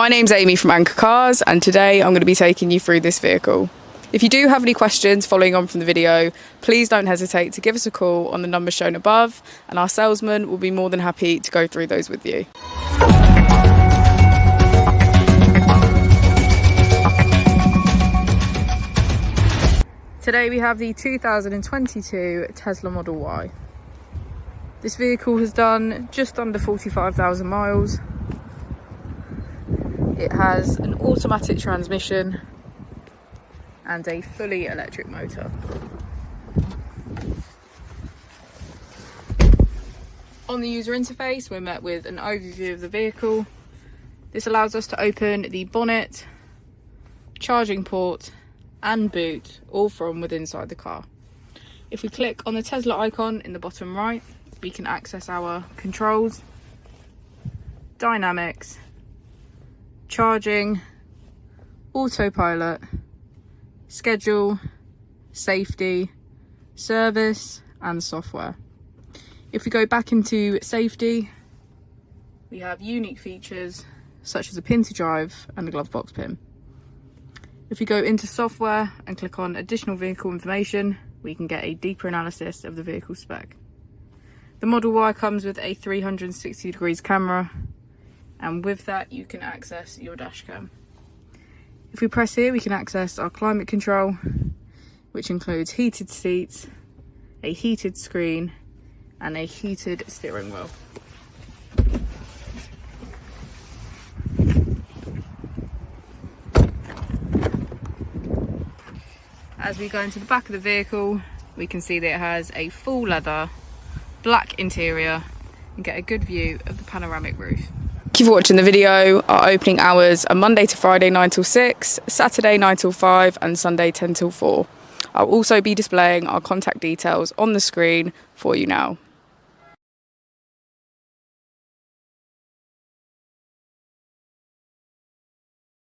My name's Amy from Anchor Cars, and today I'm going to be taking you through this vehicle. If you do have any questions following on from the video, please don't hesitate to give us a call on the number shown above, and our salesman will be more than happy to go through those with you. Today we have the 2022 Tesla Model Y. This vehicle has done just under 45,000 miles. It has an automatic transmission and a fully electric motor. On the user interface, we're met with an overview of the vehicle. This allows us to open the bonnet, charging port and boot, all from within inside the car. If we click on the Tesla icon in the bottom right, we can access our controls, dynamics, charging, autopilot, schedule, safety, service and software. If we go back into safety, we have unique features such as a pin to drive and a glove box pin. If we go into software and click on additional vehicle information, we can get a deeper analysis of the vehicle spec. The Model Y comes with a 360 degrees camera, and with that you can access your dash cam. If we press here, we can access our climate control, which includes heated seats, a heated screen and a heated steering wheel. As we go into the back of the vehicle, we can see that it has a full leather black interior and get a good view of the panoramic roof. Thank you for watching the video. Our opening hours are Monday to Friday 9 till 6, Saturday 9 till 5 and Sunday 10 till 4. I'll also be displaying our contact details on the screen for you now.